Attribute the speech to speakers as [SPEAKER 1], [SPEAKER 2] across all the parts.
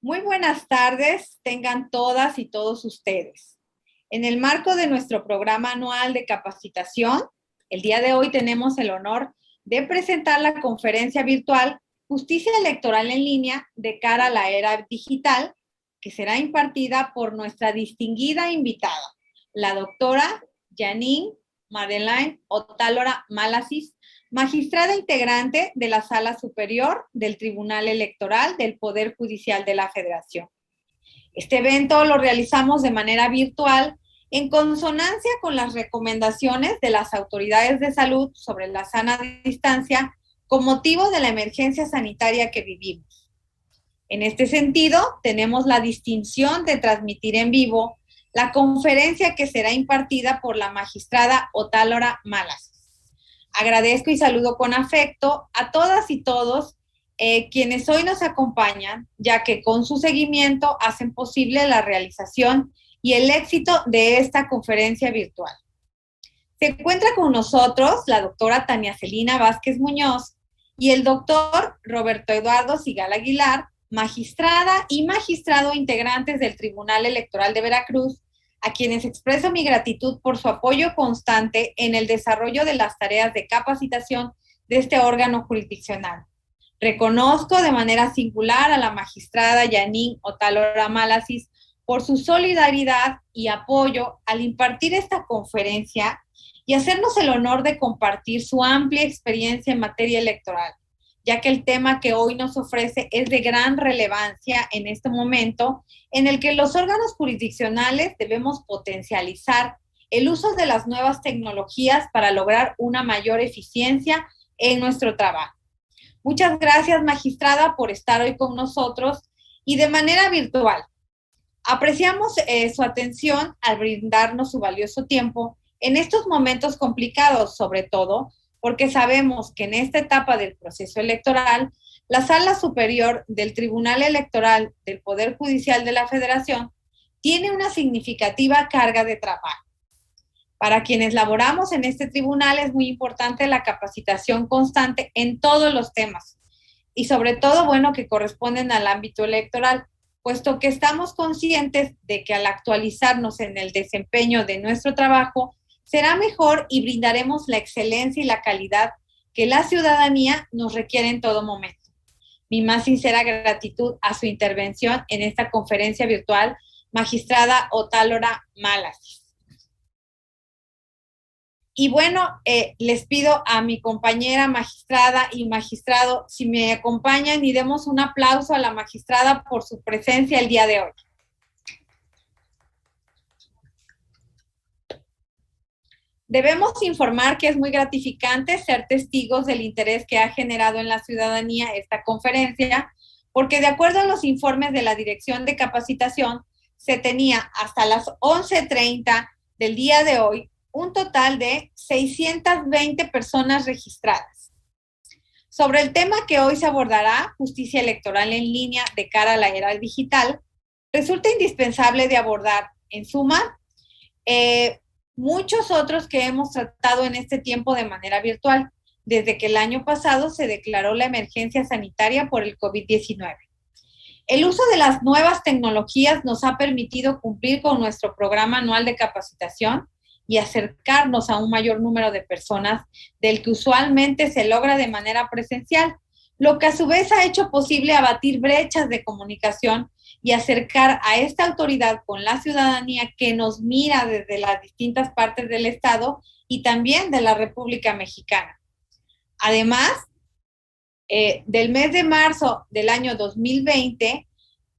[SPEAKER 1] Muy buenas tardes, tengan todas y todos ustedes. En el marco de nuestro programa anual de capacitación, el día de hoy tenemos el honor de presentar la conferencia virtual Justicia Electoral en Línea de cara a la era digital, que será impartida por nuestra distinguida invitada, la doctora Janine Madeleine Otálora Malasis, magistrada integrante de la Sala Superior del Tribunal Electoral del Poder Judicial de la Federación. Este evento lo realizamos de manera virtual en consonancia con las recomendaciones de las autoridades de salud sobre la sana distancia con motivo de la emergencia sanitaria que vivimos. En este sentido, tenemos la distinción de transmitir en vivo la conferencia que será impartida por la magistrada Otálora Malasis. Agradezco y saludo con afecto a todas y todos quienes hoy nos acompañan, ya que con su seguimiento hacen posible la realización y el éxito de esta conferencia virtual. Se encuentra con nosotros la doctora Tania Celina Vázquez Muñoz y el doctor Roberto Eduardo Sigal Aguilar, magistrada y magistrado integrantes del Tribunal Electoral de Veracruz, a quienes expreso mi gratitud por su apoyo constante en el desarrollo de las tareas de capacitación de este órgano jurisdiccional. Reconozco de manera singular a la magistrada Janine Otálora Malasis por su solidaridad y apoyo al impartir esta conferencia y hacernos el honor de compartir su amplia experiencia en materia electoral, ya que el tema que hoy nos ofrece es de gran relevancia en este momento en el que los órganos jurisdiccionales debemos potencializar el uso de las nuevas tecnologías para lograr una mayor eficiencia en nuestro trabajo. Muchas gracias, magistrada, por estar hoy con nosotros y de manera virtual. Apreciamos su atención al brindarnos su valioso tiempo en estos momentos complicados, sobre todo porque sabemos que en esta etapa del proceso electoral, la Sala Superior del Tribunal Electoral del Poder Judicial de la Federación tiene una significativa carga de trabajo. Para quienes laboramos en este tribunal es muy importante la capacitación constante en todos los temas y sobre todo, que corresponden al ámbito electoral, puesto que estamos conscientes de que al actualizarnos en el desempeño de nuestro trabajo, será mejor y brindaremos la excelencia y la calidad que la ciudadanía nos requiere en todo momento. Mi más sincera gratitud a su intervención en esta conferencia virtual, magistrada Otálora Malasis. Y les pido a mi compañera magistrada y magistrado si me acompañan y demos un aplauso a la magistrada por su presencia el día de hoy. Debemos informar que es muy gratificante ser testigos del interés que ha generado en la ciudadanía esta conferencia, porque de acuerdo a los informes de la Dirección de Capacitación, se tenía hasta las 11:30 del día de hoy un total de 620 personas registradas. Sobre el tema que hoy se abordará, justicia electoral en línea de cara a la era digital, resulta indispensable de abordar, en suma, muchos otros que hemos tratado en este tiempo de manera virtual, desde que el año pasado se declaró la emergencia sanitaria por el COVID-19. El uso de las nuevas tecnologías nos ha permitido cumplir con nuestro programa anual de capacitación y acercarnos a un mayor número de personas del que usualmente se logra de manera presencial, lo que a su vez ha hecho posible abatir brechas de comunicación y acercar a esta autoridad con la ciudadanía que nos mira desde las distintas partes del Estado y también de la República Mexicana. Además, del mes de marzo del año 2020,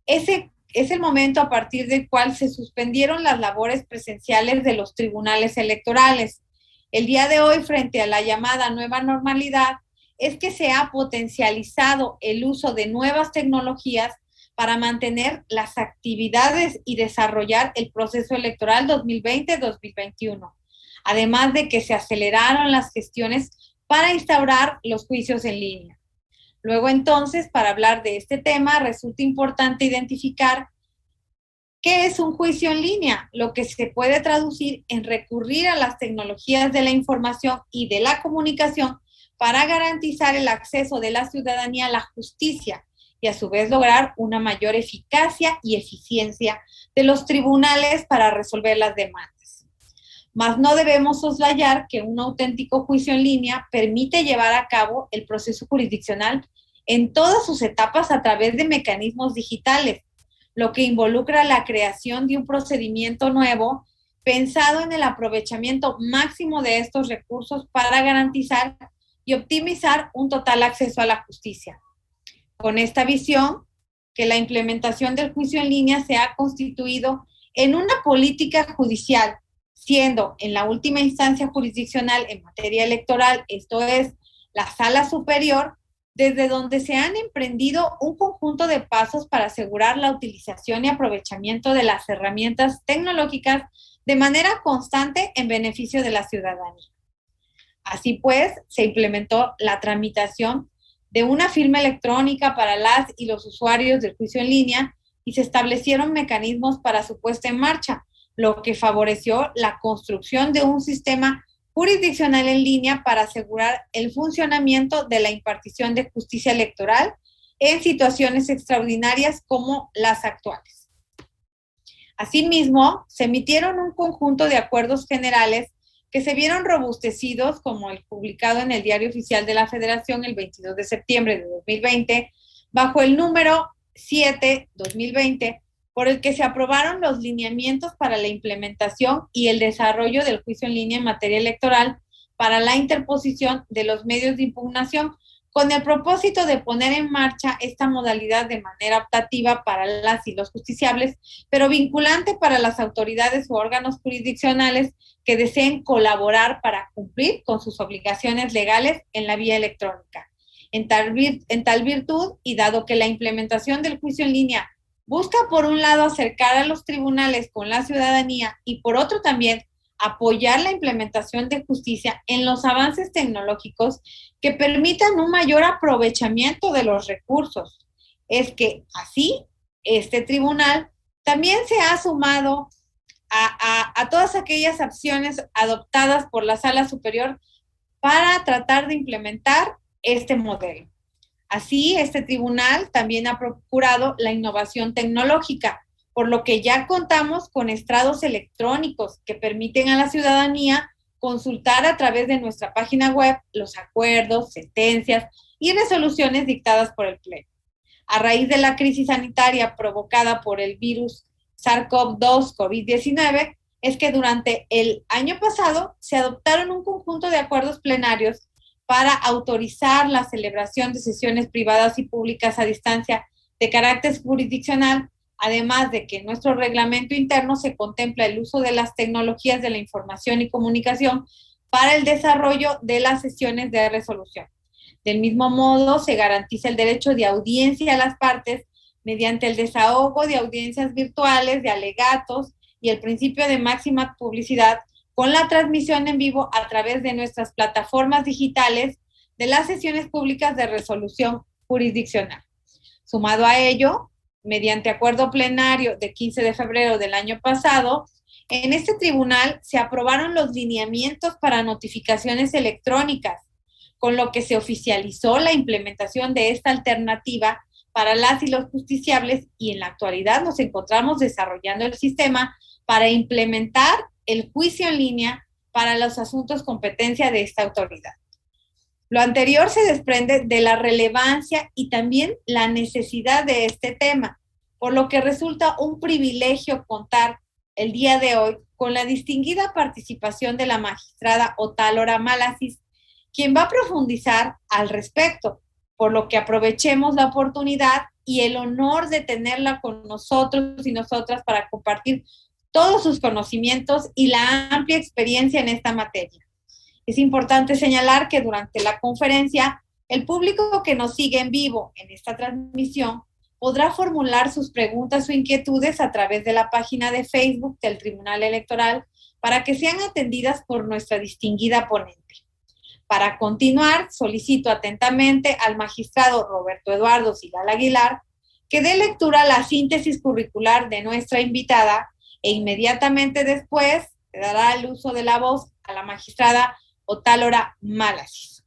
[SPEAKER 1] ese es el momento a partir del cual se suspendieron las labores presenciales de los tribunales electorales. El día de hoy, frente a la llamada nueva normalidad, es que se ha potencializado el uso de nuevas tecnologías para mantener las actividades y desarrollar el proceso electoral 2020-2021, además de que se aceleraron las gestiones para instaurar los juicios en línea. Luego, entonces, para hablar de este tema, resulta importante identificar qué es un juicio en línea, lo que se puede traducir en recurrir a las tecnologías de la información y de la comunicación para garantizar el acceso de la ciudadanía a la justicia y a su vez lograr una mayor eficacia y eficiencia de los tribunales para resolver las demandas. Mas no debemos soslayar que un auténtico juicio en línea permite llevar a cabo el proceso jurisdiccional en todas sus etapas a través de mecanismos digitales, lo que involucra la creación de un procedimiento nuevo pensado en el aprovechamiento máximo de estos recursos para garantizar y optimizar un total acceso a la justicia. Con esta visión, que la implementación del juicio en línea se ha constituido en una política judicial, siendo en la última instancia jurisdiccional en materia electoral, esto es, la Sala Superior, desde donde se han emprendido un conjunto de pasos para asegurar la utilización y aprovechamiento de las herramientas tecnológicas de manera constante en beneficio de la ciudadanía. Así pues, se implementó la tramitación de una firma electrónica para las y los usuarios del juicio en línea y se establecieron mecanismos para su puesta en marcha, lo que favoreció la construcción de un sistema jurisdiccional en línea para asegurar el funcionamiento de la impartición de justicia electoral en situaciones extraordinarias como las actuales. Asimismo, se emitieron un conjunto de acuerdos generales que se vieron robustecidos, como el publicado en el Diario Oficial de la Federación el 22 de septiembre de 2020, bajo el número 7/2020, por el que se aprobaron los lineamientos para la implementación y el desarrollo del juicio en línea en materia electoral para la interposición de los medios de impugnación, con el propósito de poner en marcha esta modalidad de manera optativa para las y los justiciables, pero vinculante para las autoridades u órganos jurisdiccionales que deseen colaborar para cumplir con sus obligaciones legales en la vía electrónica. En tal virtud, y dado que la implementación del juicio en línea busca, por un lado, acercar a los tribunales con la ciudadanía y, por otro, también apoyar la implementación de justicia en los avances tecnológicos que permitan un mayor aprovechamiento de los recursos. Es que así, este tribunal también se ha sumado a todas aquellas acciones adoptadas por la Sala Superior para tratar de implementar este modelo. Así, este tribunal también ha procurado la innovación tecnológica, por lo que ya contamos con estrados electrónicos que permiten a la ciudadanía consultar a través de nuestra página web los acuerdos, sentencias y resoluciones dictadas por el Pleno. A raíz de la crisis sanitaria provocada por el virus SARS-CoV-2 COVID-19, es que durante el año pasado se adoptaron un conjunto de acuerdos plenarios para autorizar la celebración de sesiones privadas y públicas a distancia de carácter jurisdiccional, además de que en nuestro reglamento interno se contempla el uso de las tecnologías de la información y comunicación para el desarrollo de las sesiones de resolución. Del mismo modo, se garantiza el derecho de audiencia a las partes mediante el desahogo de audiencias virtuales, de alegatos y el principio de máxima publicidad, con la transmisión en vivo a través de nuestras plataformas digitales de las sesiones públicas de resolución jurisdiccional. Sumado a ello, mediante acuerdo plenario de 15 de febrero del año pasado, en este tribunal se aprobaron los lineamientos para notificaciones electrónicas, con lo que se oficializó la implementación de esta alternativa para las y los justiciables, y en la actualidad nos encontramos desarrollando el sistema para implementar el juicio en línea para los asuntos competencia de esta autoridad. Lo anterior se desprende de la relevancia y también la necesidad de este tema, por lo que resulta un privilegio contar el día de hoy con la distinguida participación de la magistrada Otálora Malasis, quien va a profundizar al respecto, por lo que aprovechemos la oportunidad y el honor de tenerla con nosotros y nosotras para compartir todos sus conocimientos y la amplia experiencia en esta materia. Es importante señalar que durante la conferencia, el público que nos sigue en vivo en esta transmisión podrá formular sus preguntas o inquietudes a través de la página de Facebook del Tribunal Electoral para que sean atendidas por nuestra distinguida ponente. Para continuar, solicito atentamente al magistrado Roberto Eduardo Silal Aguilar que dé lectura a la síntesis curricular de nuestra invitada e inmediatamente después se dará el uso de la voz a la magistrada Otálora Malasis.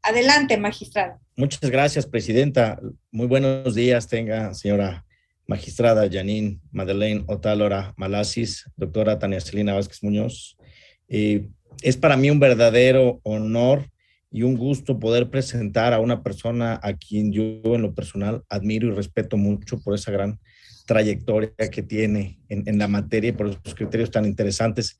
[SPEAKER 1] Adelante, magistrada.
[SPEAKER 2] Muchas gracias, presidenta. Muy buenos días tenga, señora magistrada Janine Madeleine Otálora Malasis, doctora Tania Celina Vázquez Muñoz. Es para mí un verdadero honor y un gusto poder presentar a una persona a quien yo en lo personal admiro y respeto mucho por esa gran trayectoria que tiene en la materia y por esos criterios tan interesantes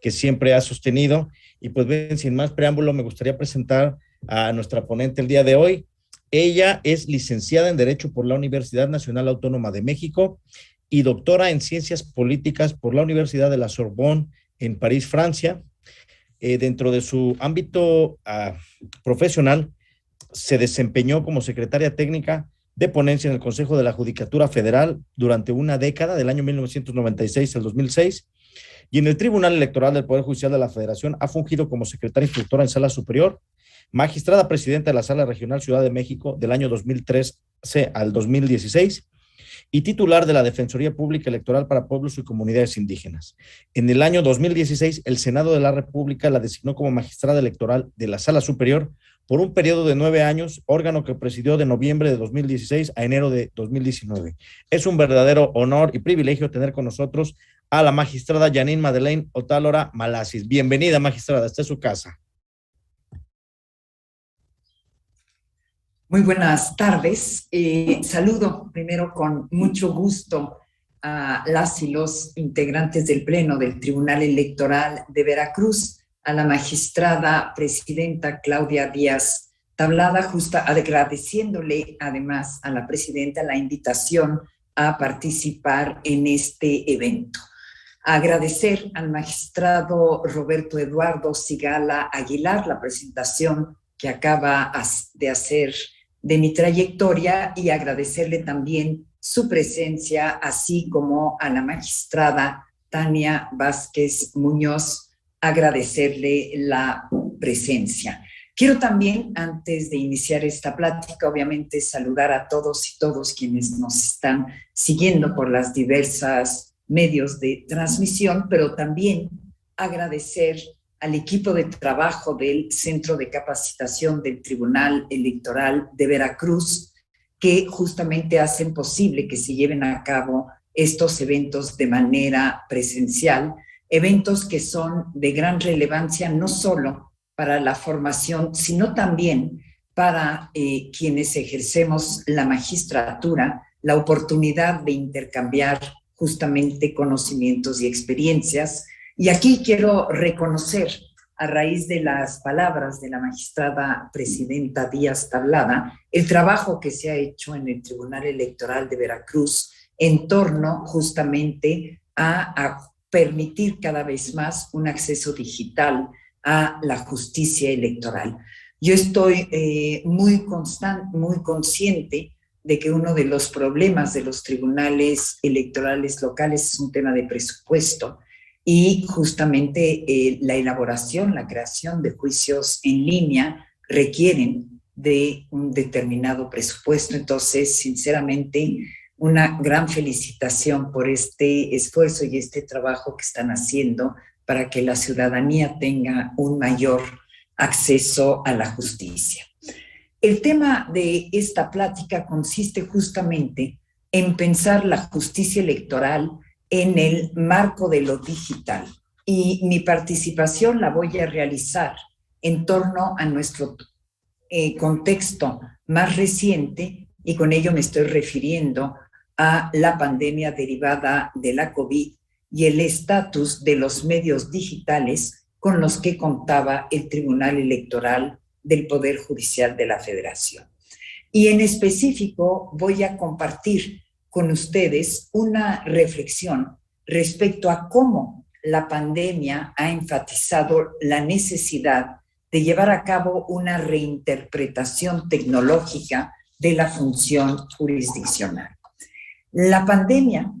[SPEAKER 2] que siempre ha sostenido. Y pues bien, sin más preámbulo, me gustaría presentar a nuestra ponente el día de hoy. Ella es licenciada en Derecho por la Universidad Nacional Autónoma de México y doctora en Ciencias Políticas por la Universidad de la Sorbonne en París, Francia. Dentro de su ámbito profesional, se desempeñó como secretaria técnica de ponencia en el Consejo de la Judicatura Federal durante una década, del año 1996 al 2006, y en el Tribunal Electoral del Poder Judicial de la Federación ha fungido como secretaria instructora en Sala Superior, magistrada presidenta de la Sala Regional Ciudad de México del año 2013 al 2016 y titular de la Defensoría Pública Electoral para Pueblos y Comunidades Indígenas. En el año 2016, el Senado de la República la designó como magistrada electoral de la Sala Superior por un periodo de 9 años, órgano que presidió de noviembre de 2016 a enero de 2019. Es un verdadero honor y privilegio tener con nosotros a la magistrada Janine Madeleine Otálora Malasis. Bienvenida, magistrada, esta es su casa.
[SPEAKER 3] Muy buenas tardes. Saludo primero con mucho gusto a las y los integrantes del Pleno del Tribunal Electoral de Veracruz, a la magistrada presidenta Claudia Díaz Tablada, agradeciéndole además a la presidenta la invitación a participar en este evento. Agradecer al magistrado Roberto Eduardo Sigala Aguilar la presentación que acaba de hacer de mi trayectoria y agradecerle también su presencia, así como a la magistrada Tania Vázquez Muñoz, agradecerle la presencia. Quiero también, antes de iniciar esta plática, obviamente saludar a todos y todos quienes nos están siguiendo por las diversas medios de transmisión, pero también agradecer al equipo de trabajo del Centro de Capacitación del Tribunal Electoral de Veracruz, que justamente hacen posible que se lleven a cabo estos eventos de manera presencial, eventos que son de gran relevancia no solo para la formación, sino también para quienes ejercemos la magistratura, la oportunidad de intercambiar justamente conocimientos y experiencias. Y aquí quiero reconocer, a raíz de las palabras de la magistrada presidenta Díaz Tablada, el trabajo que se ha hecho en el Tribunal Electoral de Veracruz en torno justamente a permitir cada vez más un acceso digital a la justicia electoral. Yo estoy muy consciente de que uno de los problemas de los tribunales electorales locales es un tema de presupuesto, y justamente la elaboración, la creación de juicios en línea requieren de un determinado presupuesto. Entonces, sinceramente, una gran felicitación por este esfuerzo y este trabajo que están haciendo para que la ciudadanía tenga un mayor acceso a la justicia. El tema de esta plática consiste justamente en pensar la justicia electoral en el marco de lo digital, y mi participación la voy a realizar en torno a nuestro contexto más reciente, y con ello me estoy refiriendo a la pandemia derivada de la COVID y el estatus de los medios digitales con los que contaba el Tribunal Electoral del Poder Judicial de la Federación. Y en específico voy a compartir con ustedes una reflexión respecto a cómo la pandemia ha enfatizado la necesidad de llevar a cabo una reinterpretación tecnológica de la función jurisdiccional. La pandemia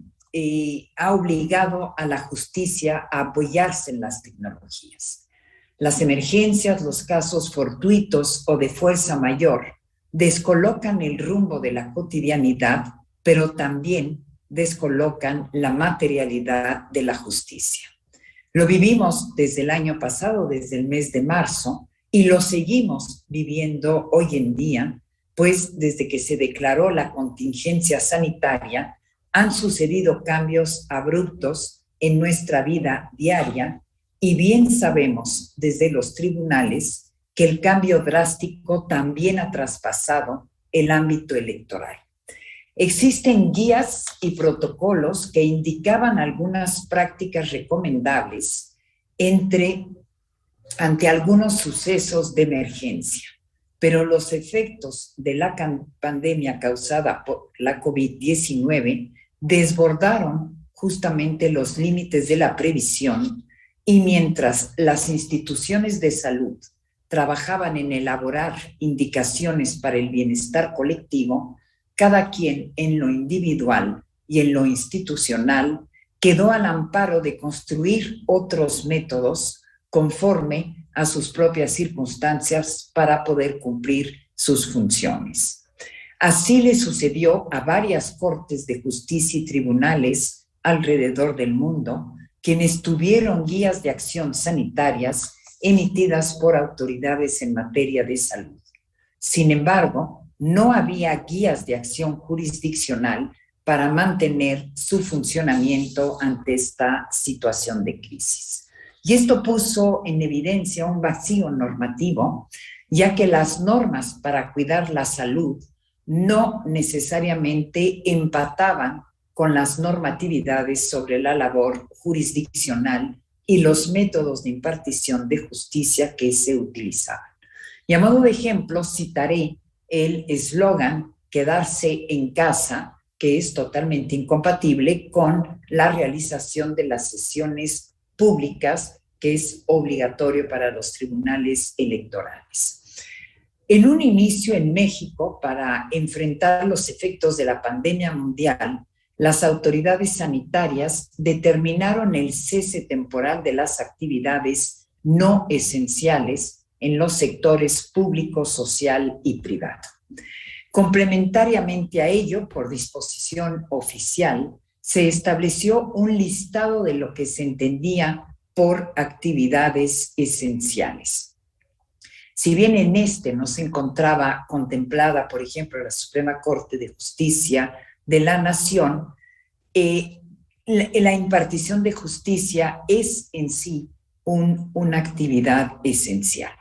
[SPEAKER 3] ha obligado a la justicia a apoyarse en las tecnologías. Las emergencias, los casos fortuitos o de fuerza mayor descolocan el rumbo de la cotidianidad, pero también descolocan la materialidad de la justicia. Lo vivimos desde el año pasado, desde el mes de marzo, y lo seguimos viviendo hoy en día, pues desde que se declaró la contingencia sanitaria han sucedido cambios abruptos en nuestra vida diaria y bien sabemos desde los tribunales que el cambio drástico también ha traspasado el ámbito electoral. Existen guías y protocolos que indicaban algunas prácticas recomendables ante algunos sucesos de emergencia, pero los efectos de la pandemia causada por la COVID-19 desbordaron justamente los límites de la previsión, y mientras las instituciones de salud trabajaban en elaborar indicaciones para el bienestar colectivo, cada quien en lo individual y en lo institucional quedó al amparo de construir otros métodos conforme a sus propias circunstancias para poder cumplir sus funciones. Así le sucedió a varias cortes de justicia y tribunales alrededor del mundo, quienes tuvieron guías de acción sanitarias emitidas por autoridades en materia de salud. Sin embargo, no había guías de acción jurisdiccional para mantener su funcionamiento ante esta situación de crisis. Y esto puso en evidencia un vacío normativo, ya que las normas para cuidar la salud no necesariamente empataban con las normatividades sobre la labor jurisdiccional y los métodos de impartición de justicia que se utilizaban. Y a modo de ejemplo, citaré el eslogan "quedarse en casa", que es totalmente incompatible con la realización de las sesiones públicas, que es obligatorio para los tribunales electorales. En un inicio en México, para enfrentar los efectos de la pandemia mundial, las autoridades sanitarias determinaron el cese temporal de las actividades no esenciales en los sectores público, social y privado. Complementariamente a ello, por disposición oficial, se estableció un listado de lo que se entendía por actividades esenciales. Si bien en este no se encontraba contemplada, por ejemplo, la Suprema Corte de Justicia de la Nación, la impartición de justicia es en sí una actividad esencial.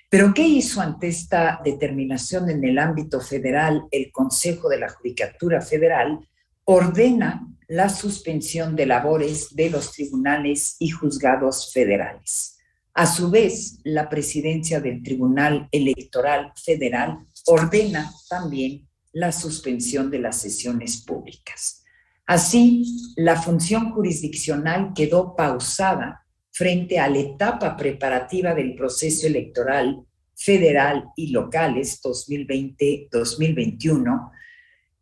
[SPEAKER 3] Pero ¿qué hizo ante esta determinación en el ámbito federal? El Consejo de la Judicatura Federal ordena la suspensión de labores de los tribunales y juzgados federales. A su vez, la presidencia del Tribunal Electoral Federal ordena también la suspensión de las sesiones públicas. Así, la función jurisdiccional quedó pausada frente a la etapa preparativa del proceso electoral federal y locales 2020-2021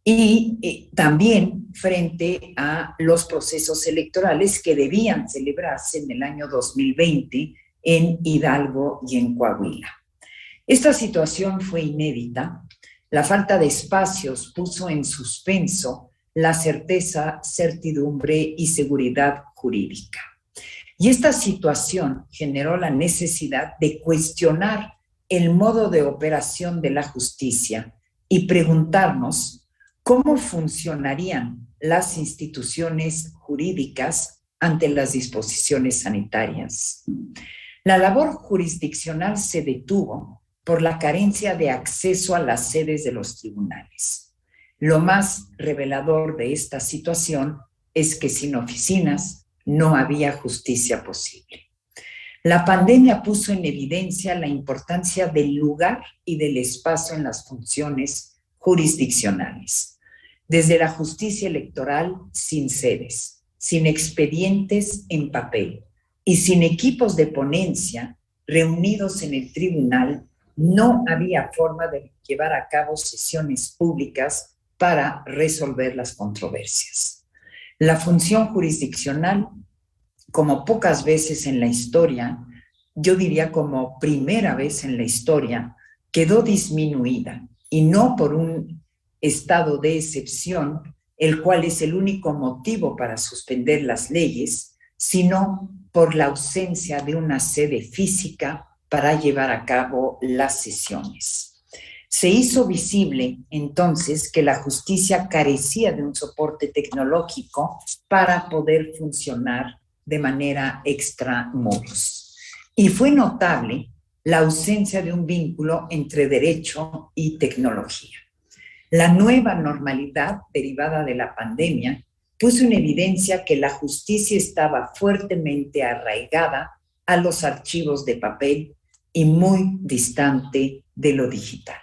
[SPEAKER 3] y también frente a los procesos electorales que debían celebrarse en el año 2020 en Hidalgo y en Coahuila. Esta situación fue inédita. La falta de espacios puso en suspenso la certeza, certidumbre y seguridad jurídica. Y esta situación generó la necesidad de cuestionar el modo de operación de la justicia y preguntarnos cómo funcionarían las instituciones jurídicas ante las disposiciones sanitarias. La labor jurisdiccional se detuvo por la carencia de acceso a las sedes de los tribunales. Lo más revelador de esta situación es que sin oficinas no había justicia posible. La pandemia puso en evidencia la importancia del lugar y del espacio en las funciones jurisdiccionales. Desde la justicia electoral sin sedes, sin expedientes en papel y sin equipos de ponencia reunidos en el tribunal, no había forma de llevar a cabo sesiones públicas para resolver las controversias. La función jurisdiccional, como pocas veces en la historia, yo diría como primera vez en la historia, quedó disminuida, y no por un estado de excepción, el cual es el único motivo para suspender las leyes, sino por la ausencia de una sede física para llevar a cabo las sesiones. Se hizo visible entonces que la justicia carecía de un soporte tecnológico para poder funcionar de manera extramuros. Y fue notable la ausencia de un vínculo entre derecho y tecnología. La nueva normalidad derivada de la pandemia puso en evidencia que la justicia estaba fuertemente arraigada a los archivos de papel y muy distante de lo digital.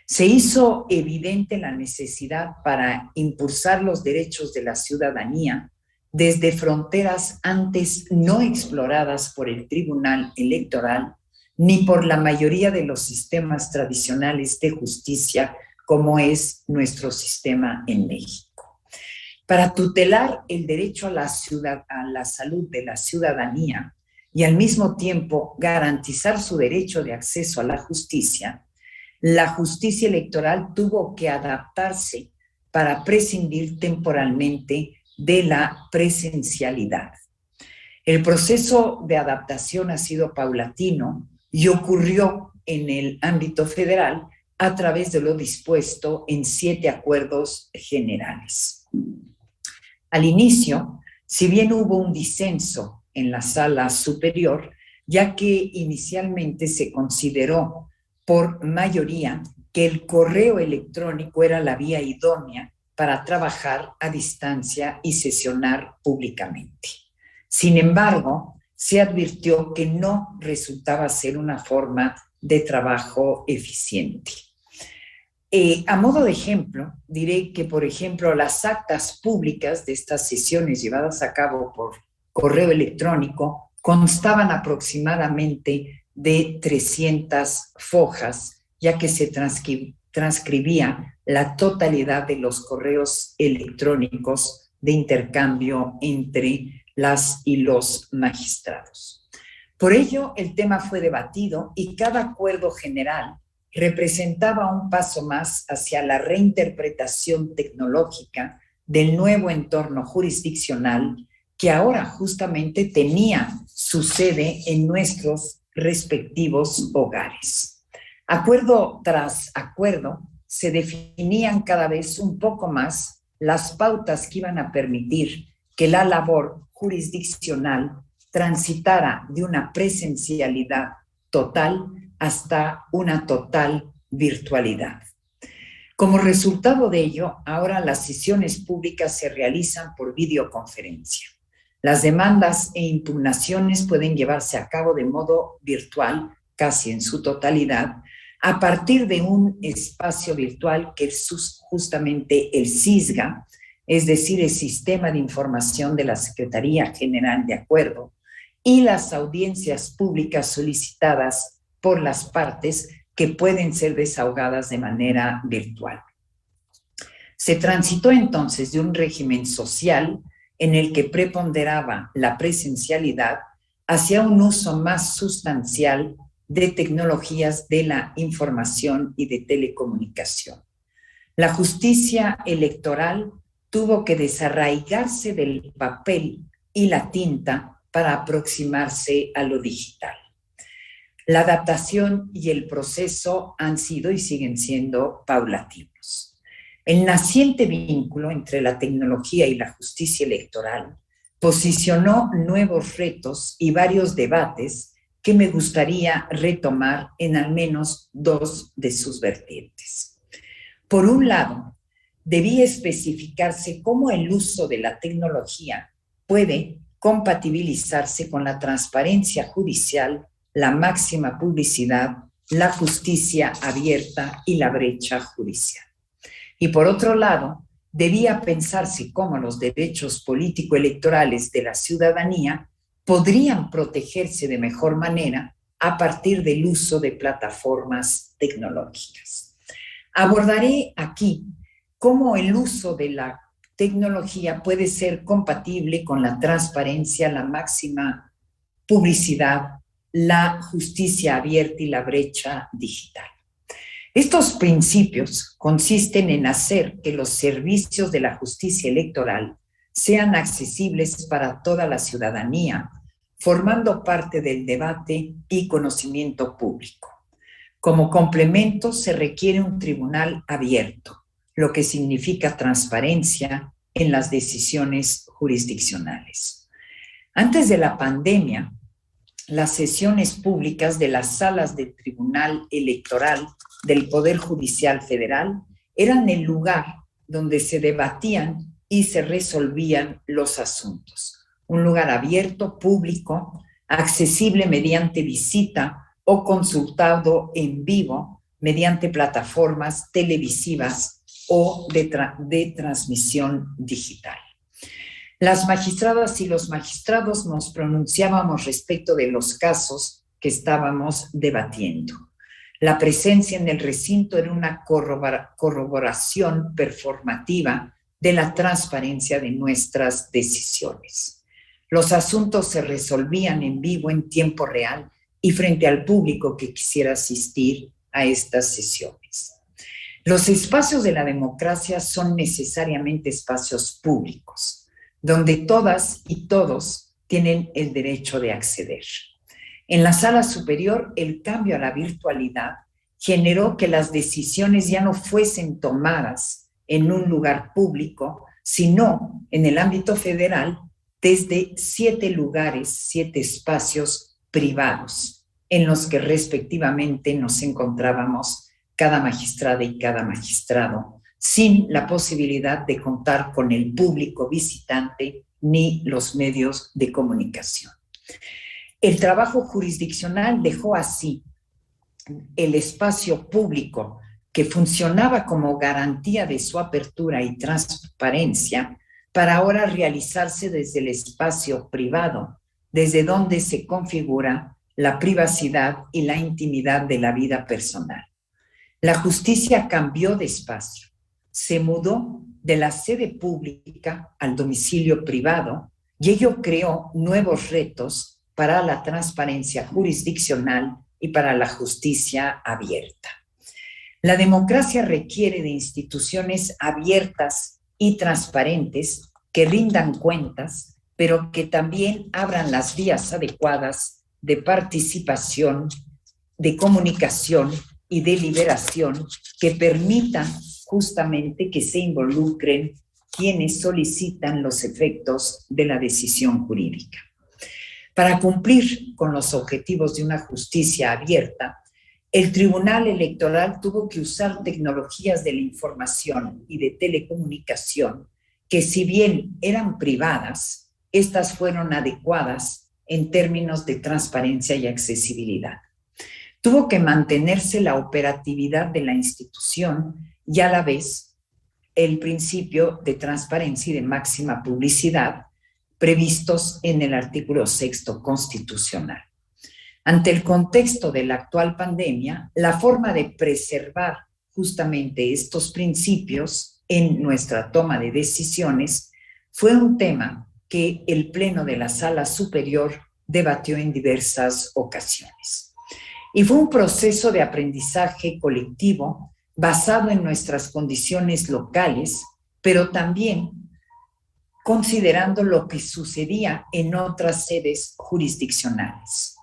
[SPEAKER 3] Se hizo evidente la necesidad para impulsar los derechos de la ciudadanía desde fronteras antes no exploradas por el Tribunal Electoral ni por la mayoría de los sistemas tradicionales de justicia, como es nuestro sistema en México. Para tutelar el derecho a la salud de la ciudadanía y al mismo tiempo garantizar su derecho de acceso a la justicia electoral tuvo que adaptarse para prescindir temporalmente de la presencialidad. El proceso de adaptación ha sido paulatino y ocurrió en el ámbito federal a través de lo dispuesto en 7 acuerdos generales. Al inicio, si bien hubo un disenso en la sala superior, ya que inicialmente se consideró por mayoría que el correo electrónico era la vía idónea para trabajar a distancia y sesionar públicamente. Sin embargo, se advirtió que no resultaba ser una forma de trabajo eficiente. A modo de ejemplo, diré que, por ejemplo, las actas públicas de estas sesiones llevadas a cabo por correo electrónico constaban aproximadamente de 300 fojas, ya que se transcribía la totalidad de los correos electrónicos de intercambio entre las y los magistrados. Por ello, el tema fue debatido y cada acuerdo general representaba un paso más hacia la reinterpretación tecnológica del nuevo entorno jurisdiccional que ahora justamente tenía su sede en nuestros respectivos hogares. Acuerdo tras acuerdo, se definían cada vez un poco más las pautas que iban a permitir que la labor jurisdiccional transitara de una presencialidad total hasta una total virtualidad. Como resultado de ello, ahora las sesiones públicas se realizan por videoconferencia. Las demandas e impugnaciones pueden llevarse a cabo de modo virtual, casi en su totalidad, a partir de un espacio virtual que es justamente el SISGA, es decir, el Sistema de Información de la Secretaría General de Acuerdo, y las audiencias públicas solicitadas por las partes que pueden ser desahogadas de manera virtual. Se transitó entonces de un régimen social en el que preponderaba la presencialidad hacia un uso más sustancial de tecnologías de la información y de telecomunicación. La justicia electoral tuvo que desarraigarse del papel y la tinta para aproximarse a lo digital. La adaptación y el proceso han sido y siguen siendo paulatinos. El naciente vínculo entre la tecnología y la justicia electoral posicionó nuevos retos y varios debates que me gustaría retomar en al menos 2 de sus vertientes. Por un lado, debía especificarse cómo el uso de la tecnología puede compatibilizarse con la transparencia judicial, la máxima publicidad, la justicia abierta y la brecha judicial. Y por otro lado, debía pensarse cómo los derechos político-electorales de la ciudadanía podrían protegerse de mejor manera a partir del uso de plataformas tecnológicas. Abordaré aquí cómo el uso de la tecnología puede ser compatible con la transparencia, la máxima publicidad, la justicia abierta y la brecha digital. Estos principios consisten en hacer que los servicios de la justicia electoral sean accesibles para toda la ciudadanía, formando parte del debate y conocimiento público. Como complemento, se requiere un tribunal abierto, lo que significa transparencia en las decisiones jurisdiccionales. Antes de la pandemia, las sesiones públicas de las salas del Tribunal Electoral del Poder Judicial Federal eran el lugar donde se debatían y se resolvían los asuntos. Un lugar abierto, público, accesible mediante visita o consultado en vivo mediante plataformas televisivas o de transmisión digital. Las magistradas y los magistrados nos pronunciábamos respecto de los casos que estábamos debatiendo. La presencia en el recinto era una corroboración performativa de la transparencia de nuestras decisiones. Los asuntos se resolvían en vivo en tiempo real y frente al público que quisiera asistir a estas sesiones. Los espacios de la democracia son necesariamente espacios públicos, donde todas y todos tienen el derecho de acceder. En la sala superior, el cambio a la virtualidad generó que las decisiones ya no fuesen tomadas en un lugar público, sino en el ámbito federal desde 7 lugares, 7 espacios privados, en los que respectivamente nos encontrábamos cada magistrada y cada magistrado, sin la posibilidad de contar con el público visitante ni los medios de comunicación. El trabajo jurisdiccional dejó así el espacio público, que funcionaba como garantía de su apertura y transparencia, para ahora realizarse desde el espacio privado, desde donde se configura la privacidad y la intimidad de la vida personal. La justicia cambió de espacio, se mudó de la sede pública al domicilio privado, y ello creó nuevos retos para la transparencia jurisdiccional y para la justicia abierta. La democracia requiere de instituciones abiertas y transparentes que rindan cuentas, pero que también abran las vías adecuadas de participación, de comunicación y deliberación que permitan justamente que se involucren quienes solicitan los efectos de la decisión jurídica. Para cumplir con los objetivos de una justicia abierta, el Tribunal Electoral tuvo que usar tecnologías de la información y de telecomunicación que, si bien eran privadas, estas fueron adecuadas en términos de transparencia y accesibilidad. Tuvo que mantenerse la operatividad de la institución y a la vez el principio de transparencia y de máxima publicidad previstos en el artículo 6º constitucional. Ante el contexto de la actual pandemia, la forma de preservar justamente estos principios en nuestra toma de decisiones fue un tema que el Pleno de la Sala Superior debatió en diversas ocasiones. Y fue un proceso de aprendizaje colectivo basado en nuestras condiciones locales, pero también considerando lo que sucedía en otras sedes jurisdiccionales.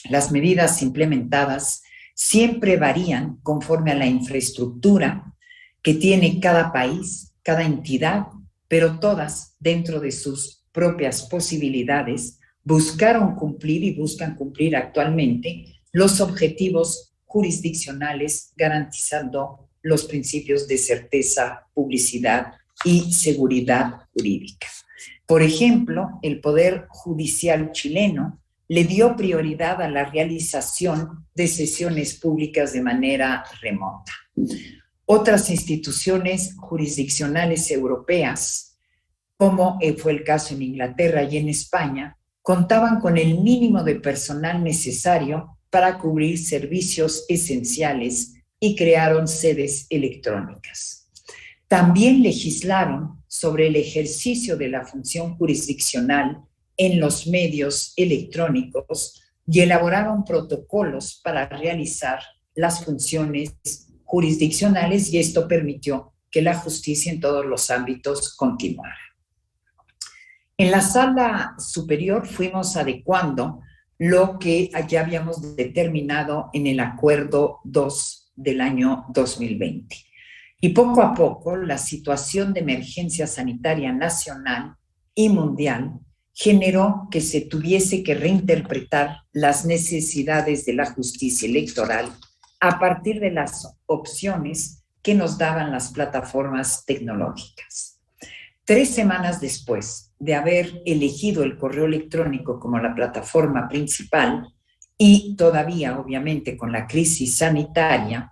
[SPEAKER 3] Las medidas implementadas siempre varían conforme a la infraestructura que tiene cada país, cada entidad, pero todas, dentro de sus propias posibilidades, buscaron cumplir y buscan cumplir actualmente los objetivos jurisdiccionales, garantizando los principios de certeza, publicidad y seguridad jurídica. Por ejemplo, el Poder Judicial chileno le dio prioridad a la realización de sesiones públicas de manera remota. Otras instituciones jurisdiccionales europeas, como fue el caso en Inglaterra y en España, contaban con el mínimo de personal necesario para cubrir servicios esenciales y crearon sedes electrónicas. También legislaron sobre el ejercicio de la función jurisdiccional en los medios electrónicos y elaboraron protocolos para realizar las funciones jurisdiccionales, y esto permitió que la justicia en todos los ámbitos continuara. En la sala superior fuimos adecuando lo que ya habíamos determinado en el Acuerdo 2 del año 2020. Y poco a poco la situación de emergencia sanitaria nacional y mundial generó que se tuviese que reinterpretar las necesidades de la justicia electoral a partir de las opciones que nos daban las plataformas tecnológicas. 3 semanas después de haber elegido el correo electrónico como la plataforma principal y todavía, obviamente, con la crisis sanitaria,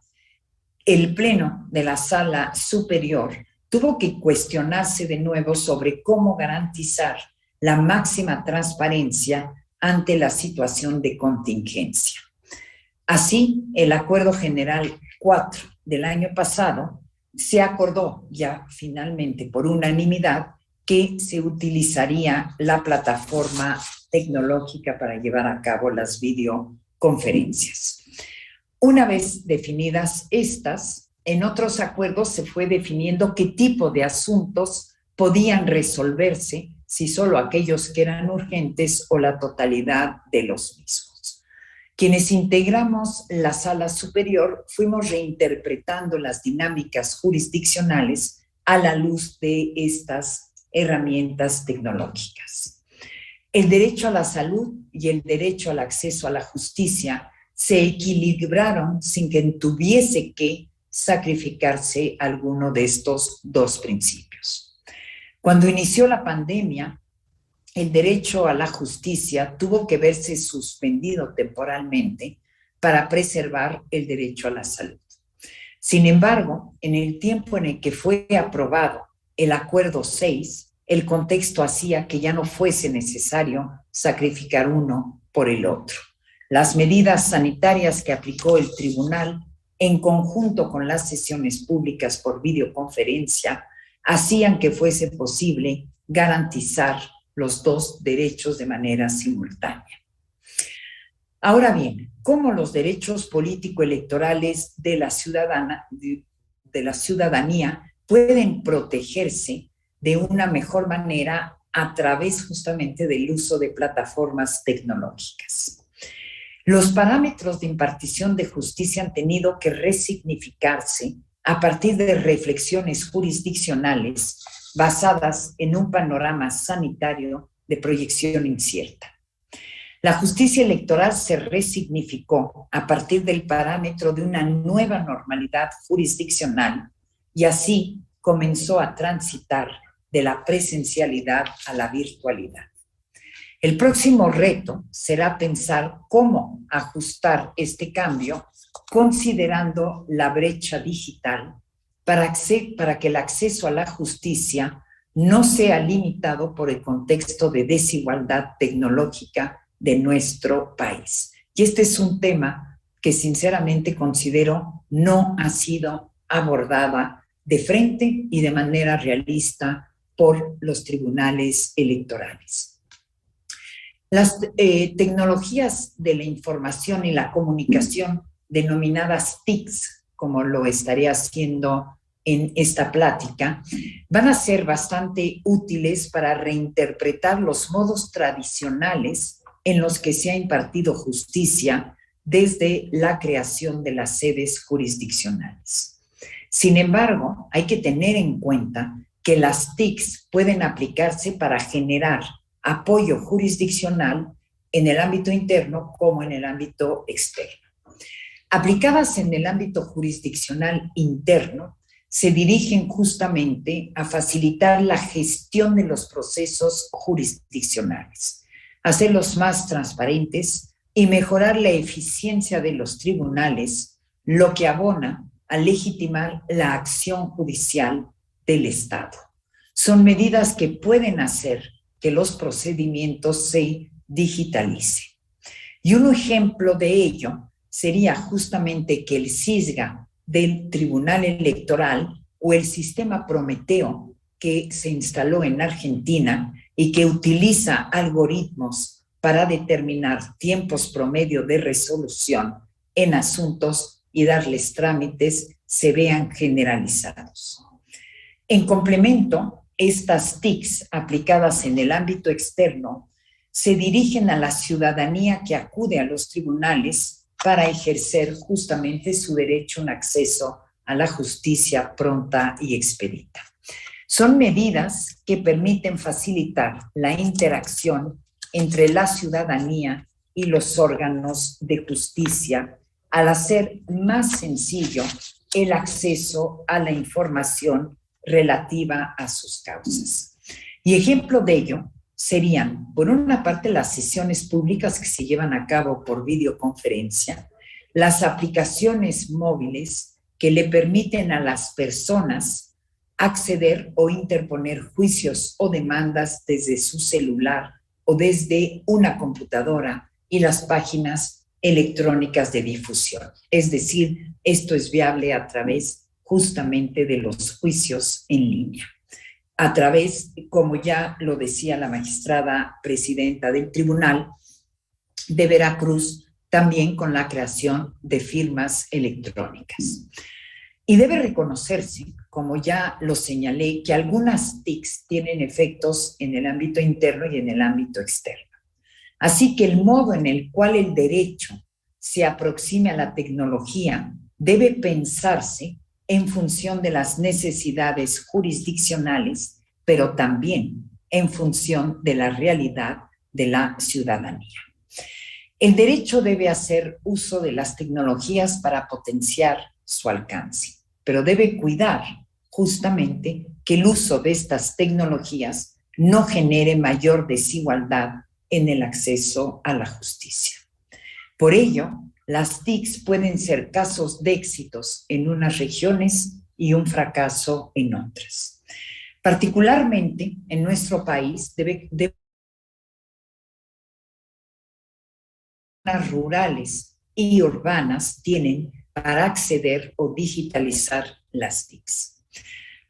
[SPEAKER 3] el Pleno de la Sala Superior tuvo que cuestionarse de nuevo sobre cómo garantizar la máxima transparencia ante la situación de contingencia. Así, el Acuerdo General 4 del año pasado se acordó ya finalmente por unanimidad que se utilizaría la plataforma tecnológica para llevar a cabo las videoconferencias. Una vez definidas estas, en otros acuerdos se fue definiendo qué tipo de asuntos podían resolverse, si solo aquellos que eran urgentes o la totalidad de los mismos. Quienes integramos la Sala Superior fuimos reinterpretando las dinámicas jurisdiccionales a la luz de estas herramientas tecnológicas. El derecho a la salud y el derecho al acceso a la justicia se equilibraron sin que tuviese que sacrificarse alguno de estos dos principios. Cuando inició la pandemia, el derecho a la justicia tuvo que verse suspendido temporalmente para preservar el derecho a la salud. Sin embargo, en el tiempo en el que fue aprobado el Acuerdo 6, el contexto hacía que ya no fuese necesario sacrificar uno por el otro. Las medidas sanitarias que aplicó el tribunal, en conjunto con las sesiones públicas por videoconferencia, hacían que fuese posible garantizar los dos derechos de manera simultánea. Ahora bien, ¿cómo los derechos político-electorales de la ciudadanía pueden protegerse de una mejor manera a través justamente del uso de plataformas tecnológicas? Los parámetros de impartición de justicia han tenido que resignificarse a partir de reflexiones jurisdiccionales basadas en un panorama sanitario de proyección incierta. La justicia electoral se resignificó a partir del parámetro de una nueva normalidad jurisdiccional y así comenzó a transitar de la presencialidad a la virtualidad. El próximo reto será pensar cómo ajustar este cambio considerando la brecha digital para que el acceso a la justicia no sea limitado por el contexto de desigualdad tecnológica de nuestro país. Y este es un tema que sinceramente considero no ha sido abordada de frente y de manera realista por los tribunales electorales. Las tecnologías de la información y la comunicación, denominadas TICs, como lo estaré haciendo en esta plática, van a ser bastante útiles para reinterpretar los modos tradicionales en los que se ha impartido justicia desde la creación de las sedes jurisdiccionales. Sin embargo, hay que tener en cuenta que las TICs pueden aplicarse para generar apoyo jurisdiccional en el ámbito interno como en el ámbito externo. Aplicadas en el ámbito jurisdiccional interno, se dirigen justamente a facilitar la gestión de los procesos jurisdiccionales, hacerlos más transparentes y mejorar la eficiencia de los tribunales, lo que abona a legitimar la acción judicial del Estado. Son medidas que pueden hacer que los procedimientos se digitalicen. Y un ejemplo de ello sería justamente que el SISGA del Tribunal Electoral o el sistema Prometeo que se instaló en Argentina y que utiliza algoritmos para determinar tiempos promedio de resolución en asuntos y darles trámites, se vean generalizados. En complemento, estas TICs aplicadas en el ámbito externo se dirigen a la ciudadanía que acude a los tribunales para ejercer justamente su derecho a un acceso a la justicia pronta y expedita. Son medidas que permiten facilitar la interacción entre la ciudadanía y los órganos de justicia al hacer más sencillo el acceso a la información relativa a sus causas. Y ejemplo de ello serían, por una parte, las sesiones públicas que se llevan a cabo por videoconferencia, las aplicaciones móviles que le permiten a las personas acceder o interponer juicios o demandas desde su celular o desde una computadora, y las páginas electrónicas de difusión. Es decir, esto es viable a través justamente de los juicios en línea. A través, como ya lo decía la magistrada presidenta del Tribunal de Veracruz, también con la creación de firmas electrónicas. Y debe reconocerse, como ya lo señalé, que algunas TICs tienen efectos en el ámbito interno y en el ámbito externo. Así que el modo en el cual el derecho se aproxime a la tecnología debe pensarse en función de las necesidades jurisdiccionales, pero también en función de la realidad de la ciudadanía. El derecho debe hacer uso de las tecnologías para potenciar su alcance, pero debe cuidar justamente que el uso de estas tecnologías no genere mayor desigualdad en el acceso a la justicia. Por ello, las TICs pueden ser casos de éxitos en unas regiones y un fracaso en otras. Particularmente en nuestro país, zonas rurales y urbanas tienen para acceder o digitalizar las TICs.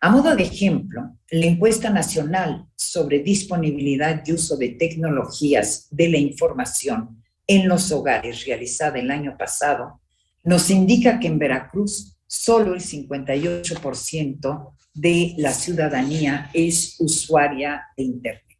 [SPEAKER 3] A modo de ejemplo, la encuesta nacional sobre disponibilidad y uso de tecnologías de la información en los hogares realizada el año pasado nos indica que en Veracruz solo el 58% de la ciudadanía es usuaria de Internet.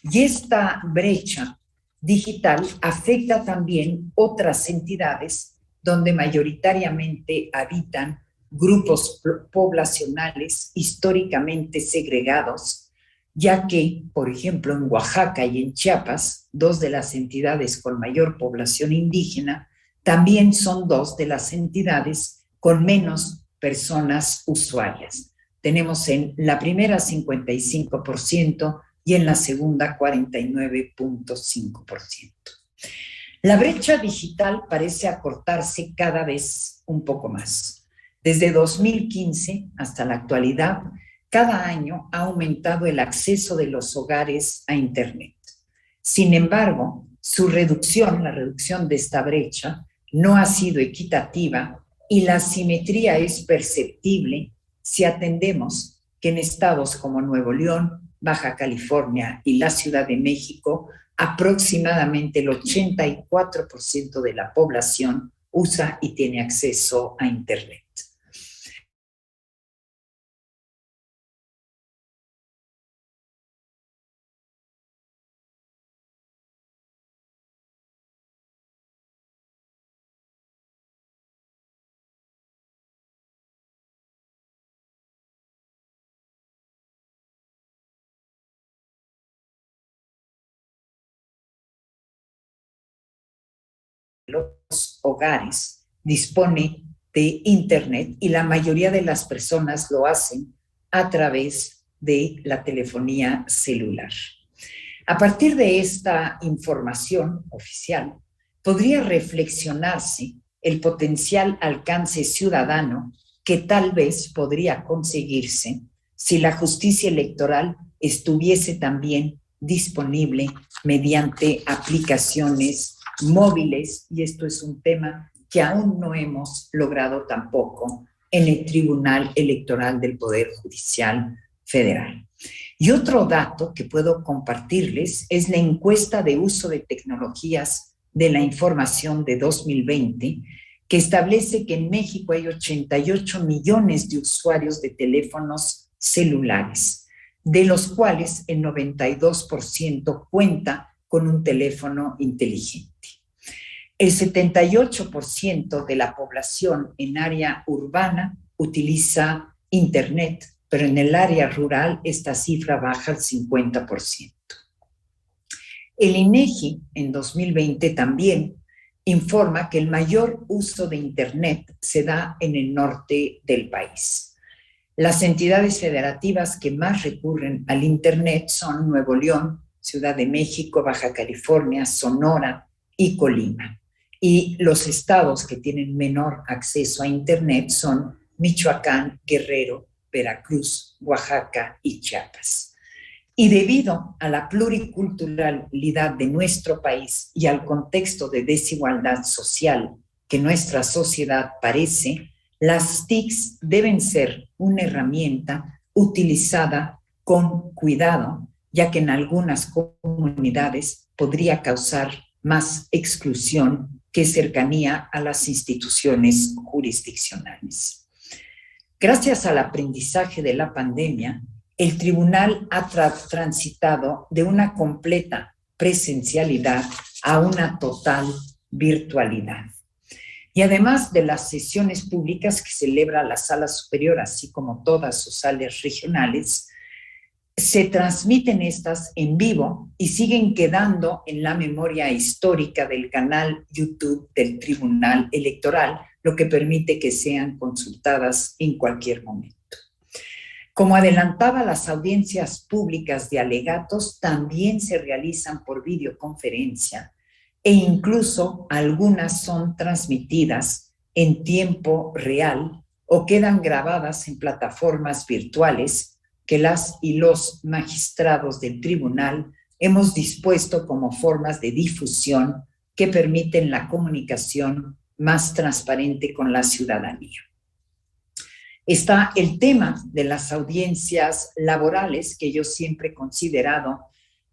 [SPEAKER 3] Y esta brecha digital afecta también otras entidades donde mayoritariamente habitan grupos poblacionales históricamente segregados, ya que, por ejemplo, en Oaxaca y en Chiapas, dos de las entidades con mayor población indígena, también son dos de las entidades con menos personas usuarias. Tenemos en la primera 55% y en la segunda 49.5%. La brecha digital parece acortarse cada vez un poco más. Desde 2015 hasta la actualidad, cada año ha aumentado el acceso de los hogares a Internet. Sin embargo, su reducción, la reducción de esta brecha, no ha sido equitativa y la asimetría es perceptible si atendemos que en estados como Nuevo León, Baja California y la Ciudad de México, aproximadamente el 84% de la población usa y tiene acceso a Internet. Los hogares dispone de Internet y la mayoría de las personas lo hacen a través de la telefonía celular. A partir de esta información oficial, podría reflexionarse el potencial alcance ciudadano que tal vez podría conseguirse si la justicia electoral estuviese también disponible mediante aplicaciones móviles, y esto es un tema que aún no hemos logrado tampoco en el Tribunal Electoral del Poder Judicial Federal. Y otro dato que puedo compartirles es la encuesta de uso de tecnologías de la información de 2020, que establece que en México hay 88 millones de usuarios de teléfonos celulares, de los cuales el 92% cuenta con un teléfono inteligente. El 78% de la población en área urbana utiliza Internet, pero en el área rural esta cifra baja al 50%. El INEGI en 2020 también informa que el mayor uso de Internet se da en el norte del país. Las entidades federativas que más recurren al Internet son Nuevo León, Ciudad de México, Baja California, Sonora y Colima. Y los estados que tienen menor acceso a Internet son Michoacán, Guerrero, Veracruz, Oaxaca y Chiapas. Y debido a la pluriculturalidad de nuestro país y al contexto de desigualdad social que nuestra sociedad padece, las TICs deben ser una herramienta utilizada con cuidado, ya que en algunas comunidades podría causar más exclusión que cercanía a las instituciones jurisdiccionales. Gracias al aprendizaje de la pandemia, el tribunal ha transitado de una completa presencialidad a una total virtualidad. Y además de las sesiones públicas que celebra la Sala Superior, así como todas sus salas regionales, se transmiten estas en vivo y siguen quedando en la memoria histórica del canal YouTube del Tribunal Electoral, lo que permite que sean consultadas en cualquier momento. Como adelantaba, las audiencias públicas de alegatos también se realizan por videoconferencia e incluso algunas son transmitidas en tiempo real o quedan grabadas en plataformas virtuales que las y los magistrados del tribunal hemos dispuesto como formas de difusión que permiten la comunicación más transparente con la ciudadanía. Está el tema de las audiencias laborales, que yo siempre he considerado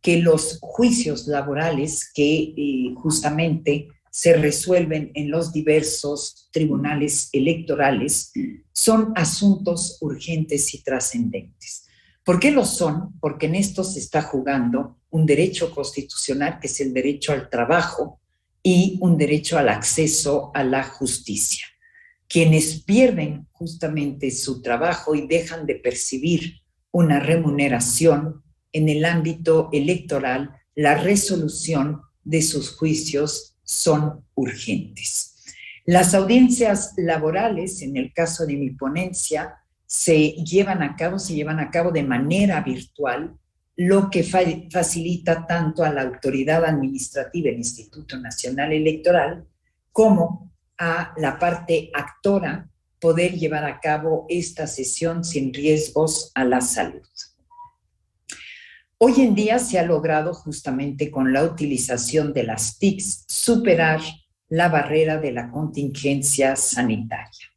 [SPEAKER 3] que los juicios laborales que justamente se resuelven en los diversos tribunales electorales son asuntos urgentes y trascendentes. ¿Por qué lo son? Porque en esto se está jugando un derecho constitucional, que es el derecho al trabajo, y un derecho al acceso a la justicia. Quienes pierden justamente su trabajo y dejan de percibir una remuneración en el ámbito electoral, la resolución de sus juicios son urgentes. Las audiencias laborales, en el caso de mi ponencia, se llevan a cabo de manera virtual, lo que facilita tanto a la autoridad administrativa, el Instituto Nacional Electoral, como a la parte actora poder llevar a cabo esta sesión sin riesgos a la salud. Hoy en día se ha logrado justamente con la utilización de las TICs superar la barrera de la contingencia sanitaria.